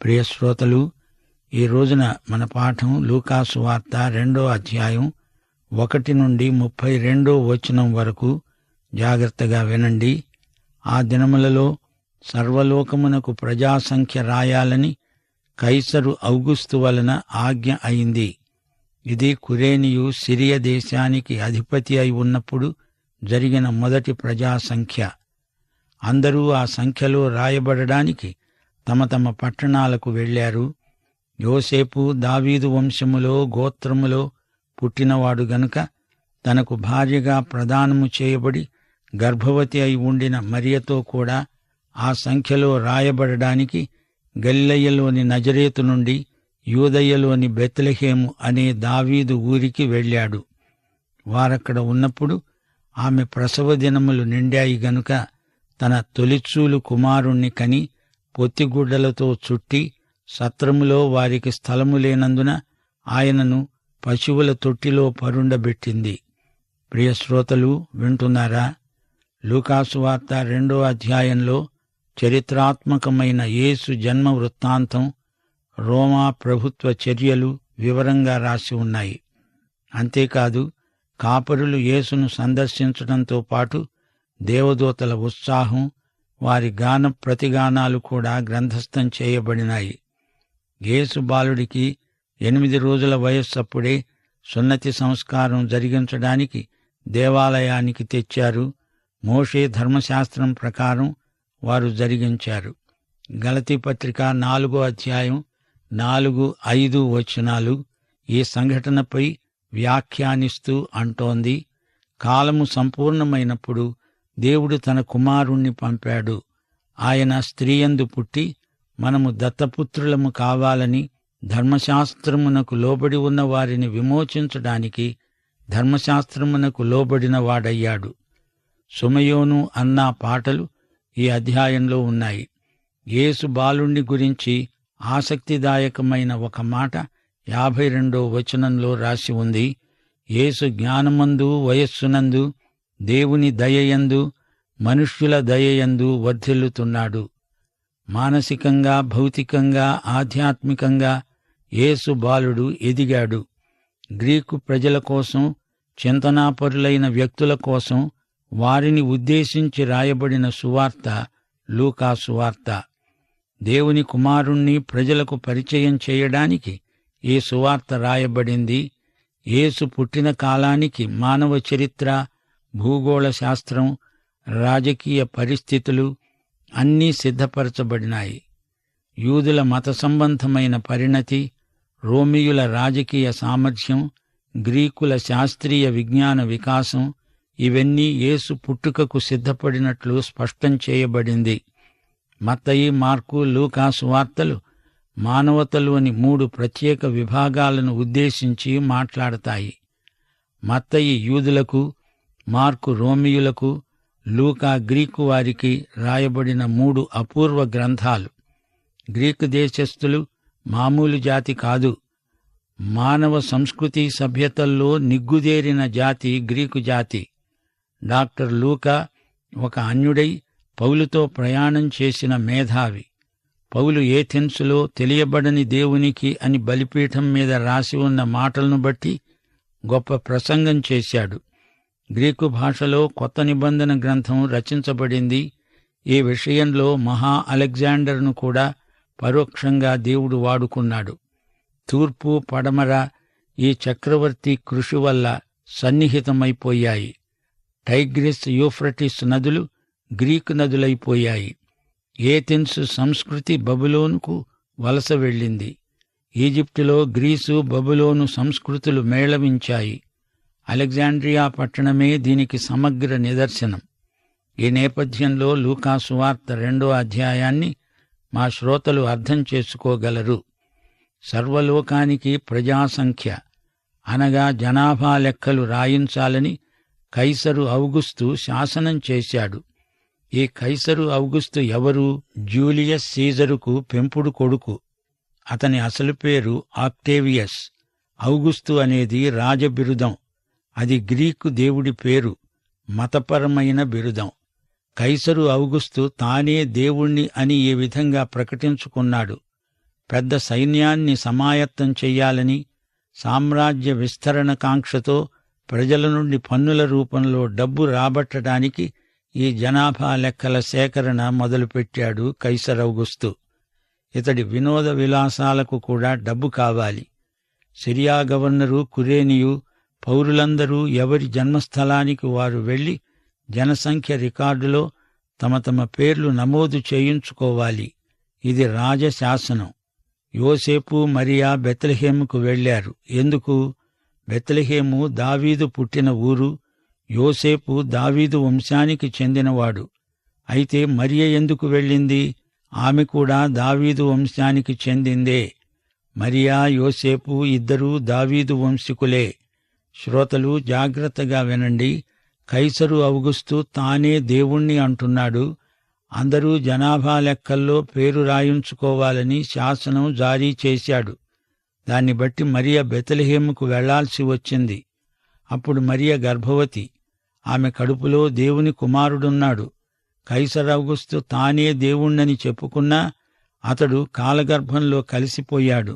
ప్రియ శ్రోతలు, ఈ రోజున మన పాఠం లూకాసు వార్త 2వ అధ్యాయం 1 నుండి 32వ వచనం వరకు. జాగ్రత్తగా వినండి. ఆ దినములలో సర్వలోకమునకు ప్రజాసంఖ్య రాయాలని కైసరు ఔగుస్తు వలన ఆజ్ఞ అయింది. ఇది కురేనియు సిరియ దేశానికి అధిపతి అయి ఉన్నప్పుడు జరిగిన మొదటి ప్రజాసంఖ్య. అందరూ ఆ సంఖ్యలో రాయబడడానికి తమ తమ పట్టణాలకు వెళ్లారు. యోసేపు దావీదు వంశములో గోత్రములో పుట్టినవాడు గనుక తనకు భార్యగా ప్రదానము చేయబడి గర్భవతి అయి ఉండిన మరియతో కూడా ఆ సంఖ్యలో రాయబడడానికి గలిలయలోని నజరేతు నుండి యూదయలోని బెత్లెహేము అనే దావీదు ఊరికి వెళ్ళాడు. వారక్కడ ఉన్నప్పుడు ఆమె ప్రసవ దినములు నిండాయి గనుక తన తొలిచూలు కుమారుణ్ణి కని పొత్తిగుడ్డలతో చుట్టి సత్రములో వారికి స్థలము లేనందున ఆయనను పశువుల తొట్టిలో పరుండబెట్టింది. ప్రియ శ్రోతలు, వింటున్నారా? లూకాసు వార్త 2వ అధ్యాయంలో చరిత్రాత్మకమైన యేసు జన్మ వృత్తాంతం, రోమా ప్రభుత్వ చర్యలు వివరంగా రాసి ఉన్నాయి. అంతేకాదు, కాపరులు యేసును సందర్శించడంతో పాటు దేవదూతల ఉత్సాహం, వారి గాన ప్రతిగానాలు కూడా గ్రంథస్థం చేయబడినాయి. యేసు బాలుడికి 8 రోజుల వయస్సప్పుడే సున్నతి సంస్కారం జరిగించడానికి దేవాలయానికి తెచ్చారు. మోషే ధర్మశాస్త్రం ప్రకారం వారు జరిగించారు. గలతీ పత్రిక 4వ అధ్యాయం 4-5 వచనాలు ఈ సంఘటనపై వ్యాఖ్యానిస్తూ అంటోంది. కాలము సంపూర్ణమైనప్పుడు దేవుడు తన కుమారుణ్ణి పంపాడు. ఆయన స్త్రీయందు పుట్టి మనము దత్తపుత్రులము కావాలని ధర్మశాస్త్రమునకు లోబడి ఉన్న వారిని విమోచించడానికి ధర్మశాస్త్రమునకు లోబడిన వాడయ్యాడు. సుమయోను అన్నా పాటలు ఈ అధ్యాయంలో ఉన్నాయి. యేసు బాలుణ్ణి గురించి ఆసక్తిదాయకమైన ఒక మాట 52వ వచనంలో రాసి ఉంది. యేసు జ్ఞానమందు వయస్సునందు దేవుని దయయందు మనుష్యుల దయయందు వర్ధిల్లుతున్నాడు. మానసికంగా, భౌతికంగా, ఆధ్యాత్మికంగా యేసు బాలుడు ఎదిగాడు. గ్రీకు ప్రజల కోసం, చింతనాపరులైన వ్యక్తుల కోసం వారిని ఉద్దేశించి రాయబడిన సువార్త లూకాసు వార్త. దేవుని కుమారుణ్ణి ప్రజలకు పరిచయం చేయడానికి ఈ సువార్త రాయబడింది. యేసు పుట్టిన కాలానికి మానవ చరిత్ర, భూగోళ శాస్త్రం, రాజకీయ పరిస్థితులు అన్నీ సిద్ధపరచబడినాయి. యూదుల మత సంబంధమైన పరిణతి, రోమియుల రాజకీయ సామర్థ్యం, గ్రీకుల శాస్త్రీయ విజ్ఞాన వికాసం ఇవన్నీ యేసు పుట్టుకకు సిద్ధపడినట్లు స్పష్టం చేయబడింది. మత్తయి, మార్కు, లూకాసు వార్తలు మానవతలోని 3 ప్రత్యేక విభాగాలను ఉద్దేశించి మాట్లాడతాయి. మత్తయి యూదులకు, మార్కు రోమియులకు, లూకా గ్రీకు వారికి రాయబడిన 3 అపూర్వ గ్రంథాలు. గ్రీకు దేశస్థులు మామూలు జాతి కాదు. మానవ సంస్కృతి సభ్యతల్లో నిగ్గుదేరిన జాతి గ్రీకు జాతి. డాక్టర్ లూకా ఒక అన్యుడై పౌలుతో ప్రయాణం చేసిన మేధావి. పౌలు ఏథెన్సులో తెలియబడని దేవునికి అని బలిపీఠం మీద రాసి ఉన్న మాటలను బట్టి గొప్ప ప్రసంగం చేశాడు. గ్రీకు భాషలో కొత్త నిబంధన గ్రంథం రచించబడింది. ఈ విషయంలో మహా అలెగ్జాండర్ను కూడా పరోక్షంగా దేవుడు వాడుకున్నాడు. తూర్పు, పడమర ఈ చక్రవర్తి కృషి వల్ల సన్నిహితమైపోయాయి. టైగ్రిస్, యూఫ్రటిస్ నదులు గ్రీకు నదులైపోయాయి. ఏథెన్స్ సంస్కృతి బబులోనుకు వలస వెళ్ళింది. ఈజిప్టులో గ్రీసు, బబులోను సంస్కృతులు మేళవించాయి. అలెగ్జాండ్రియా పట్టణమే దీనికి సమగ్ర నిదర్శనం. ఈ నేపథ్యంలో లూకాసు వార్త 2వ అధ్యాయాన్ని మా శ్రోతలు అర్థం చేసుకోగలరు. సర్వలోకానికి ప్రజాసంఖ్య అనగా జనాభా లెక్కలు రాయించాలని కైసరు ఔగుస్తు శాసనం చేశాడు. ఈ కైసరు ఔగుస్తు ఎవరు? జూలియస్ సీజరుకు పెంపుడు కొడుకు. అతని అసలు పేరు ఆక్టేవియస్. ఔగుస్తు అనేది రాజబిరుదం. అది గ్రీకు దేవుడి పేరు, మతపరమైన బిరుదం. కైసరు ఔగుస్తు తానే దేవుణ్ణి అని ఈ విధంగా ప్రకటించుకున్నాడు. పెద్ద సైన్యాన్ని సమాయత్తం చెయ్యాలని, సామ్రాజ్య విస్తరణ కాంక్షతో ప్రజల నుండి పన్నుల రూపంలో డబ్బు రాబట్టడానికి ఈ జనాభా లెక్కల సేకరణ మొదలుపెట్టాడు కైసర్ ఔగుస్తు. ఇతడి వినోద విలాసాలకు కూడా డబ్బు కావాలి. సిరియా గవర్నరు కురేనియు పౌరులందరూ ఎవరి జన్మస్థలానికి వారు వెళ్లి జనసంఖ్య రికార్డులో తమ తమ పేర్లు నమోదు చేయించుకోవాలి. ఇది రాజశాసనం. యోసేపు మరియా బెత్లెహేముకు వెళ్లారు. ఎందుకు? బెత్లెహేము దావీదు పుట్టిన ఊరు. యోసేపు దావీదు వంశానికి చెందినవాడు. అయితే మరియ ఎందుకు వెళ్ళింది? ఆమె కూడా దావీదు వంశానికి చెందిందే. మరియా, యోసేపు ఇద్దరూ దావీదు వంశీకులే. శ్రోతలు జాగ్రత్తగా వినండి. కైసరు ఔగుస్తు తానే దేవుణ్ణి అంటున్నాడు. అందరూ జనాభా లెక్కల్లో పేరు రాయించుకోవాలని శాసనం జారీ చేశాడు. దాన్ని బట్టి మరియ బెత్లెహేముకు వెళ్లాల్సి వచ్చింది. అప్పుడు మరియ గర్భవతి. ఆమె కడుపులో దేవుని కుమారుడున్నాడు. కైసర్ ఔగుస్తు తానే దేవుణ్ణని చెప్పుకున్నా అతడు కాలగర్భంలో కలిసిపోయాడు.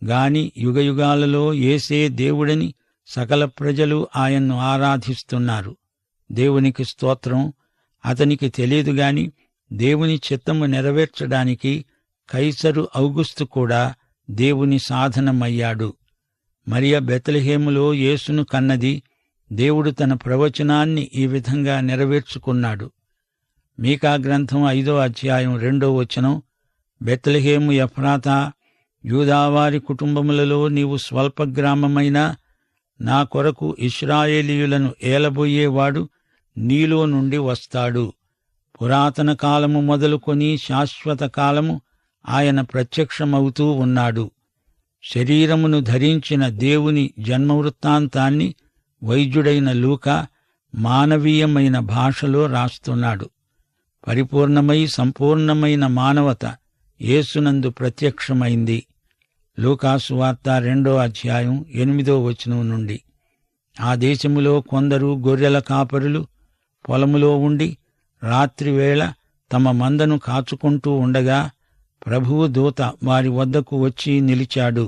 గాని యుగయుగాలలో యేసే దేవుడని సకల ప్రజలు ఆయన్ను ఆరాధిస్తున్నారు. దేవునికి స్తోత్రం. అతనికి తెలియదుగాని దేవుని చిత్తము నెరవేర్చడానికి కైసరు ఔగుస్తు కూడా దేవుని సాధనమయ్యాడు. మరియ బెత్లెహేములో యేసును కన్నది. దేవుడు తన ప్రవచనాన్ని ఈ విధంగా నెరవేర్చుకున్నాడు. మీకా గ్రంథం 5వ అధ్యాయం 2వ వచనం, బెత్లెహేము ఎఫ్రాతా, యూదావారి కుటుంబములలో నీవు స్వల్ప గ్రామమైనా నా కొరకు ఇశ్రాయేలీయులను ఏలబోయేవాడు నీలో నుండి వస్తాడు. పురాతన కాలము మొదలుకొని శాశ్వత కాలము ఆయన ప్రత్యక్షమవుతూ ఉన్నాడు. శరీరమును ధరించిన దేవుని జన్మవృత్తాంతాన్ని వైద్యుడైన లూకా మానవీయమైన భాషలో రాస్తున్నాడు. పరిపూర్ణమై సంపూర్ణమైన మానవత యేసునందు ప్రత్యక్షమైంది. లూకా సువార్త 2వ అధ్యాయం 8వ వచనం నుండి. ఆ దేశములో కొందరు గొర్రెల కాపరులు పొలములో ఉండి రాత్రివేళ తమ మందను కాచుకుంటూ ఉండగా ప్రభువు దూత వారి వద్దకు వచ్చి నిలిచాడు.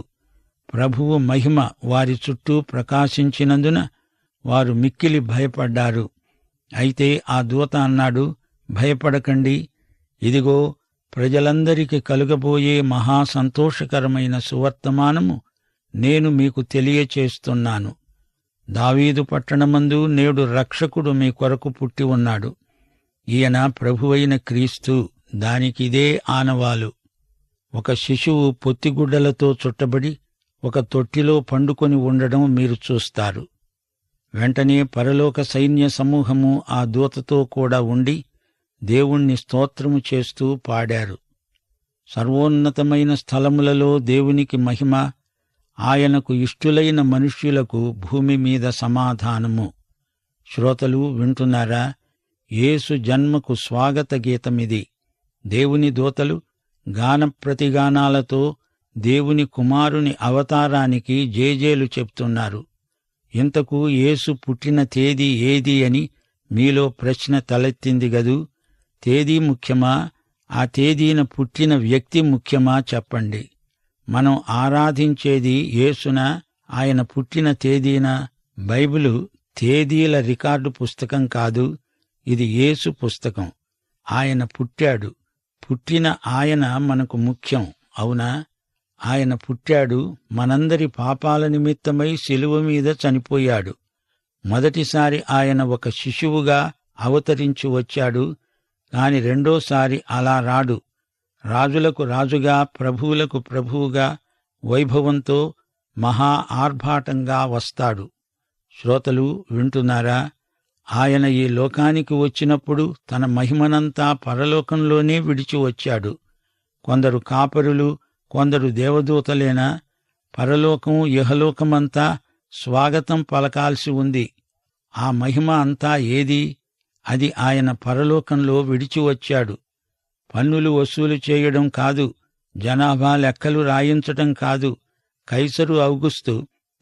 ప్రభువు మహిమ వారి చుట్టూ ప్రకాశించినందున వారు మిక్కిలి భయపడ్డారు. అయితే ఆ దూత అన్నాడు, భయపడకండి, ఇదిగో ప్రజలందరికీ కలుగబోయే మహాసంతోషకరమైన సువర్తమానము నేను మీకు తెలియచేస్తున్నాను. దావీదు పట్టణమందు నేడు రక్షకుడు మీ కొరకు పుట్టి ఉన్నాడు. ఈయన ప్రభువైన క్రీస్తు. దానికిదే ఆనవాలు. ఒక శిశువు పొత్తిగుడ్డలతో చుట్టబడి ఒక తొట్టిలో పండుకొని ఉండడం మీరు చూస్తారు. వెంటనే పరలోక సైన్య సమూహము ఆ దూతతో కూడా ఉండి దేవుణ్ణి స్తోత్రము చేస్తూ పాడారు. సర్వోన్నతమైన స్థలములలో దేవునికి మహిమ, ఆయనకు ఇష్టులైన మనుష్యులకు భూమి మీద సమాధానము. శ్రోతలు వింటున్నారా? యేసు జన్మకు స్వాగత గీతమిది. దేవుని దూతలు గానప్రతిగానాలతో దేవుని కుమారుని అవతారానికి జేజేలు చెప్తున్నారు. ఇంతకు యేసు పుట్టిన తేదీ ఏది అని మీలో ప్రశ్న తలెత్తింది గదూ. తేదీ ముఖ్యమా? ఆ తేదీన పుట్టిన వ్యక్తి ముఖ్యమా? చెప్పండి. మనం ఆరాధించేది యేసునా, ఆయన పుట్టిన తేదీనా? బైబిలు తేదీల రికార్డు పుస్తకం కాదు, ఇది యేసు పుస్తకం. ఆయన పుట్టాడు. పుట్టిన ఆయన మనకు ముఖ్యం, అవునా? ఆయన పుట్టాడు, మనందరి పాపాల నిమిత్తమై శిలువ మీద చనిపోయాడు. మొదటిసారి ఆయన ఒక శిశువుగా అవతరించి వచ్చాడు. కాని రెండోసారి అలా రాడు. రాజులకు రాజుగా, ప్రభువులకు ప్రభువుగా, వైభవంతో, మహా ఆర్భాటంగా వస్తాడు. శ్రోతలు వింటున్నారా? ఆయన ఈ లోకానికి వచ్చినప్పుడు తన మహిమనంతా పరలోకంలోనే విడిచి వచ్చాడు. కొందరు కాపరులు, కొందరు దేవదూతలేనా? పరలోకం, ఇహలోకమంతా స్వాగతం పలకాల్సి ఉంది. ఆ మహిమ అంతా ఏది? అది ఆయన పరలోకంలో విడిచి వచ్చాడు. పన్నులు వసూలు చేయడం కాదు, జనాభా లెక్కలు రాయించటం కాదు. కైసరు ఔగుస్తు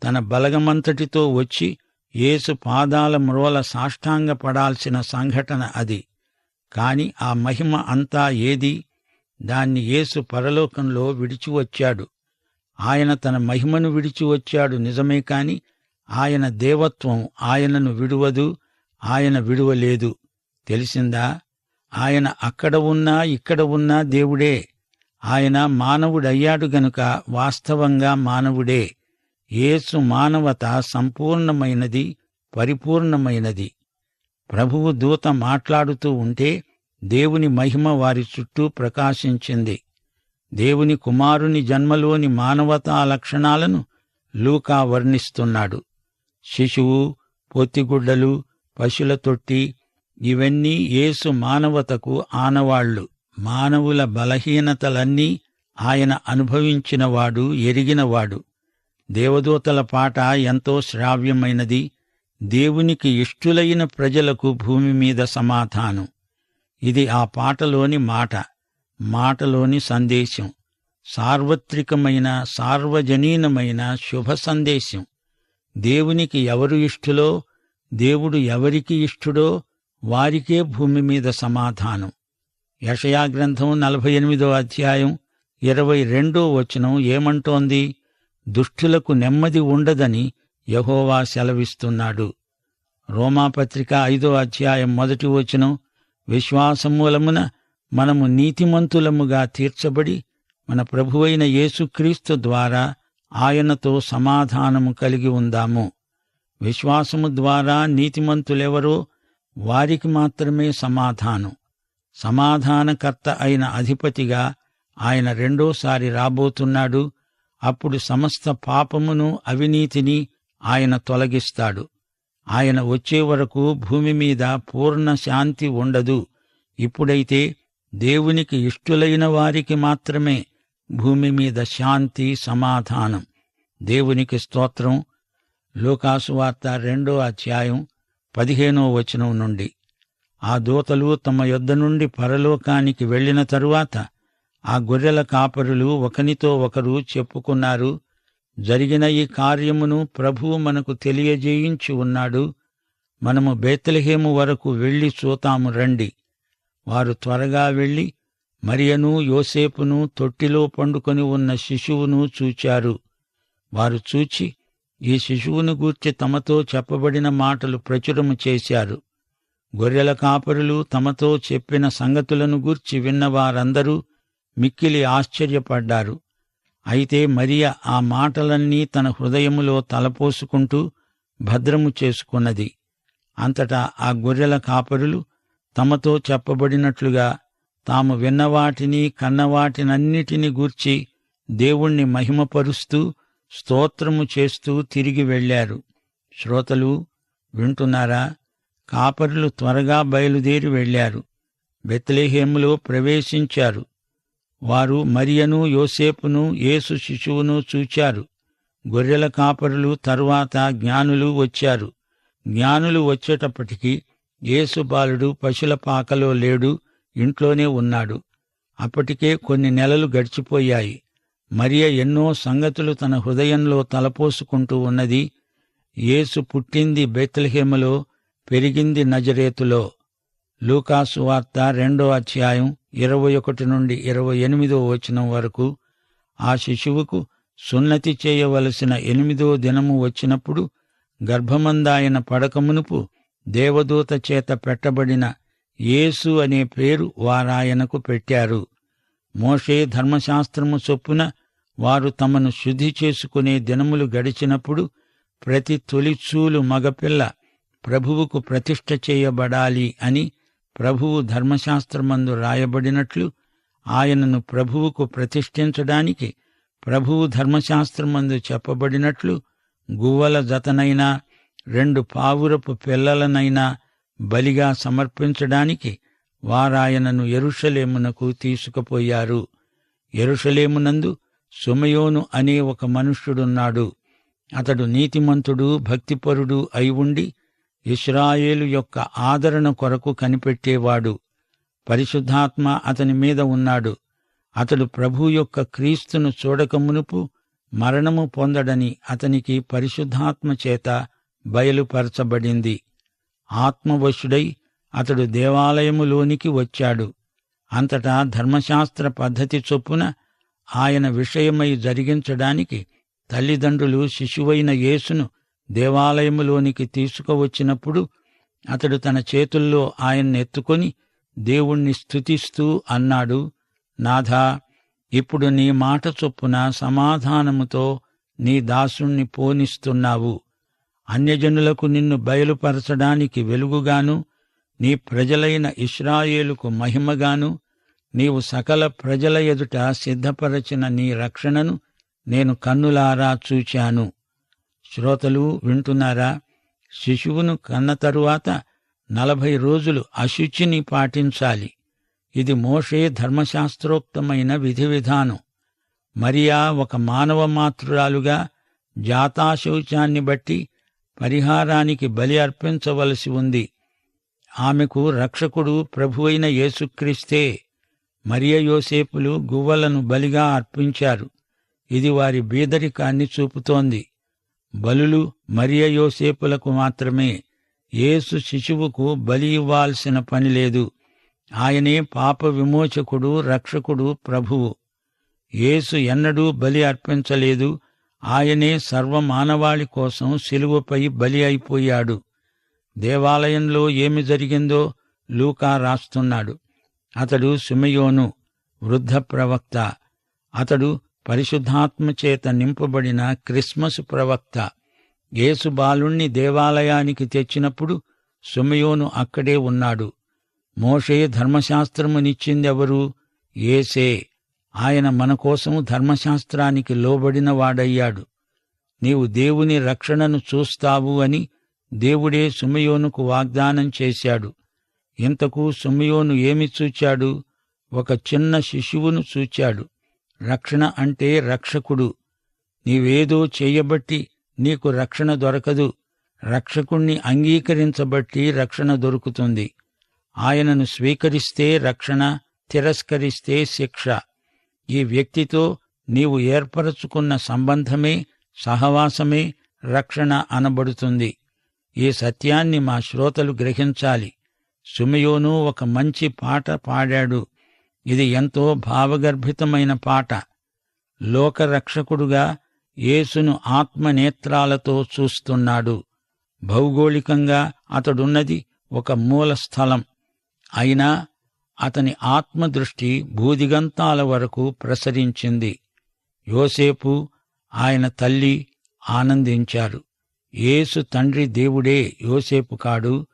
తన బలగమంతటితో వచ్చి యేసు పాదాల మ్రోల సాష్టాంగపడాల్సిన సంఘటన అది. కాని ఆ మహిమ అంతా ఏది? దాన్ని యేసు పరలోకంలో విడిచివచ్చాడు. ఆయన తన మహిమను విడిచివచ్చాడు నిజమే కాని ఆయన దేవత్వం ఆయనను విడువదు, ఆయన విడువలేదు. తెలిసిందా? ఆయన అక్కడ ఉన్నా ఇక్కడ ఉన్నా దేవుడే. ఆయన మానవుడయ్యాడు గనుక వాస్తవంగా మానవుడే. యేసు మానవత సంపూర్ణమైనది, పరిపూర్ణమైనది. ప్రభువు దూత మాట్లాడుతూ ఉంటే దేవుని మహిమ వారి చుట్టూ ప్రకాశించింది. దేవుని కుమారుని జన్మలోని మానవతా లక్షణాలను లూకా వర్ణిస్తున్నాడు. శిశువు, పొత్తిగుడ్డలు, పశుల తొట్టి ఇవన్నీ యేసు మానవతకు ఆనవాళ్లు. మానవుల బలహీనతలన్నీ ఆయన అనుభవించినవాడు, ఎరిగినవాడు. దేవదూతల పాట ఎంతో శ్రావ్యమైనది. దేవునికి ఇష్టులైన ప్రజలకు భూమి మీద సమాధానం. ఇది ఆ పాటలోని మాట, మాటలోని సందేశం. సార్వత్రికమైన, సార్వజనీనమైన శుభ సందేశం. దేవునికి ఎవరు ఇష్టులో, దేవుడు ఎవరికి ఇష్టుడో వారికే భూమి మీద సమాధానం. యెషయా గ్రంథం 48వ అధ్యాయం 22వ వచనం ఏమంటోంది? దుష్టులకు నెమ్మది ఉండదని యెహోవా సెలవిస్తున్నాడు. రోమాపత్రిక 5వ అధ్యాయం 1వ వచనం, విశ్వాసం మూలమున మనము నీతిమంతులముగా తీర్చబడి మన ప్రభువైన యేసుక్రీస్తు ద్వారా ఆయనతో సమాధానము కలిగి ఉందాము. విశ్వాసము ద్వారా నీతిమంతులెవరో వారికి మాత్రమే సమాధానం. సమాధానకర్త అయిన అధిపతిగా ఆయన రెండోసారి రాబోతున్నాడు. అప్పుడు సమస్త పాపమును, అవినీతిని ఆయన తొలగిస్తాడు. ఆయన వచ్చే వరకు భూమి మీద పూర్ణ శాంతి ఉండదు. ఇప్పుడైతే దేవునికి ఇష్టులైన వారికి మాత్రమే భూమి మీద శాంతి, సమాధానం. దేవునికి స్తోత్రం. లూకాసు వార్త 2వ అధ్యాయం 15వ వచనం నుండి, ఆ దూతలు తమ యొద్ద నుండి పరలోకానికి వెళ్లిన తరువాత ఆ గొర్రెల కాపరులు ఒకనితో ఒకరు చెప్పుకున్నారు, జరిగిన ఈ కార్యమును ప్రభువు మనకు తెలియజేయించి ఉన్నాడు. మనము బేత్లెహేము వరకు వెళ్లి చూతాము రండి. వారు త్వరగా వెళ్లి మరియను, యోసేపును, తొట్టిలో పండుకొని ఉన్న శిశువును చూచారు. వారు చూచి ఈ శిశువును గూర్చి తమతో చెప్పబడిన మాటలు ప్రచురము చేశారు. గొర్రెల కాపరులు తమతో చెప్పిన సంగతులను గూర్చి విన్నవారందరూ మిక్కిలి ఆశ్చర్యపడ్డారు. అయితే మరియ ఆ మాటలన్నీ తన హృదయములో తలపోసుకుంటూ భద్రము చేసుకున్నది. అంతటా ఆ గొర్రెల కాపరులు తమతో చెప్పబడినట్లుగా తాము విన్నవాటిని, కన్నవాటినన్నిటిని గూర్చి దేవుణ్ణి మహిమపరుస్తూ స్తోత్రము చేస్తూ తిరిగి వెళ్లారు. శ్రోతలు వింటున్నారా? కాపరులు త్వరగా బయలుదేరి వెళ్లారు. బెత్లెహేములో ప్రవేశించారు. వారు మరియను, యోసేపును, యేసు శిశువును చూచారు. గొర్రెల కాపరులు తరువాత జ్ఞానులు వచ్చారు. జ్ఞానులు వచ్చేటప్పటికి యేసు బాలుడు పశుల పాకలో లేడు, ఇంట్లోనే ఉన్నాడు. అప్పటికే కొన్ని నెలలు గడిచిపోయాయి. మరియ ఎన్నో సంగతులు తన హృదయంలో తలపోసుకుంటూ ఉన్నది. యేసు పుట్టింది బెత్లెహేములో, పెరిగింది నజరేతులో. లూకాసు వార్త 2వ అధ్యాయం 21 నుండి 28వ వచనం వరకు, ఆ శిశువుకు సున్నతి చేయవలసిన 8వ దినము వచ్చినప్పుడు గర్భమందాయన పడకమునుపు దేవదూత చేత పెట్టబడిన యేసు అనే పేరు వారాయనకు పెట్టారు. మోషే ధర్మశాస్త్రము చొప్పున వారు తమను శుద్ధి చేసుకునే దినములు గడిచినప్పుడు ప్రతి తొలిచూలు మగపిల్ల ప్రభువుకు ప్రతిష్ఠ చేయబడాలి అని ప్రభువు ధర్మశాస్త్రమందు రాయబడినట్లు ఆయనను ప్రభువుకు ప్రతిష్ఠించడానికి ప్రభువు ధర్మశాస్త్రమందు చెప్పబడినట్లు గువ్వల జతనైనా 2 పావురపు పిల్లలనైనా బలిగా సమర్పించడానికి వారాయనను యెరూషలేమునకు తీసుకుపోయారు. యెరూషలేమునందు సుమయోను అనే ఒక మనుష్యుడున్నాడు. అతడు నీతిమంతుడు, భక్తిపరుడు అయి ఉండి ఇశ్రాయేలు యొక్క ఆదరణ కొరకు కనిపెట్టేవాడు. పరిశుద్ధాత్మ అతని మీద ఉన్నాడు. అతడు ప్రభు యొక్క క్రీస్తును చూడకమునుపు మరణము పొందడని అతనికి పరిశుద్ధాత్మ చేత బయలుపరచబడింది. ఆత్మవశుడై అతడు దేవాలయములోనికి వచ్చాడు. అంతటా ధర్మశాస్త్ర పద్ధతి చొప్పున ఆయన విషయమై జరిగించడానికి తల్లిదండ్రులు శిశువైన యేసును దేవాలయములోనికి తీసుకువచ్చినప్పుడు అతడు తన చేతుల్లో ఆయన్నెత్తుకొని దేవుణ్ణి స్తుతిస్తూ అన్నాడు, నాథా, ఇప్పుడు నీ మాట చొప్పున సమాధానముతో నీ దాసుణ్ణి పోనిస్తున్నావు. అన్యజనులకు నిన్ను బయలుపరచడానికి వెలుగుగాను, నీ ప్రజలైన ఇశ్రాయేలుకు మహిమగాను, నీవు సకల ప్రజల ఎదుట సిద్ధపరచిన నీ రక్షణను నేను కన్నులారా చూచాను. శ్రోతలు వింటున్నారా? శిశువును కన్న తరువాత 40 రోజులు అశుచిని పాటించాలి. ఇది మోషే ధర్మశాస్త్రోక్తమైన విధి విధానం. మరియా ఒక మానవ మాతృరాలుగా జాతాశౌచాన్ని బట్టి పరిహారానికి బలి అర్పించవలసి ఉంది. ఆమెకు రక్షకుడు ప్రభువైన యేసుక్రీస్తే. మరియ యోసేపులు గువ్వలను బలిగా అర్పించారు. ఇది వారి బీదరికాన్ని చూపుతోంది. బలులు మరియ యోసేపులకు మాత్రమే. యేసు శిశువుకు బలి ఇవ్వాల్సిన పనిలేదు. ఆయనే పాప విమోచకుడు, రక్షకుడు, ప్రభువు. యేసు ఎన్నడూ బలి అర్పించలేదు. ఆయనే సర్వమానవాళి కోసం శిలువపై బలి అయిపోయాడు. దేవాలయంలో ఏమి జరిగిందో లూకా రాస్తున్నాడు. అతడు సిమెయోను, వృద్ధ ప్రవక్త. అతడు పరిశుద్ధాత్మచేత నింపబడిన క్రిస్మస్ ప్రవక్త. యేసు బాలుణ్ణి దేవాలయానికి తెచ్చినప్పుడు సిమెయోను అక్కడే ఉన్నాడు. మోషే ధర్మశాస్త్రమునిచ్చిందెవరు? యేసే. ఆయన మన కోసం ధర్మశాస్త్రానికి లోబడిన వాడయ్యాడు. నీవు దేవుని రక్షణను చూస్తావు అని దేవుడే సిమెయోనుకు వాగ్దానం చేశాడు. ఇంతకు సిమెయోను ఏమి చూచాడు? ఒక చిన్న శిశువును చూచాడు. రక్షణ అంటే రక్షకుడు. నీవేదో చేయబట్టి నీకు రక్షణ దొరకదు. రక్షకుణ్ణి అంగీకరించబట్టి రక్షణ దొరుకుతుంది. ఆయనను స్వీకరిస్తే రక్షణ, తిరస్కరిస్తే శిక్ష. ఈ వ్యక్తితో నీవు ఏర్పరచుకున్న సంబంధమే, సహవాసమే రక్షణ అనబడుతుంది. ఈ సత్యాన్ని మా శ్రోతలు గ్రహించాలి. సిమెయోను ఒక మంచి పాట పాడాడు. ఇది ఎంతో భావగర్భితమైన పాట. లోకరక్షకుడుగా యేసును ఆత్మనేత్రాలతో చూస్తున్నాడు. భౌగోళికంగా అతడున్నది ఒక మూల స్థలం. అయినా అతని ఆత్మదృష్టి భూదిగంతాల వరకు ప్రసరించింది. యోసేపు, ఆయన తల్లి ఆనందించారు. యేసు తండ్రి దేవుడే, యోసేపు కాడు.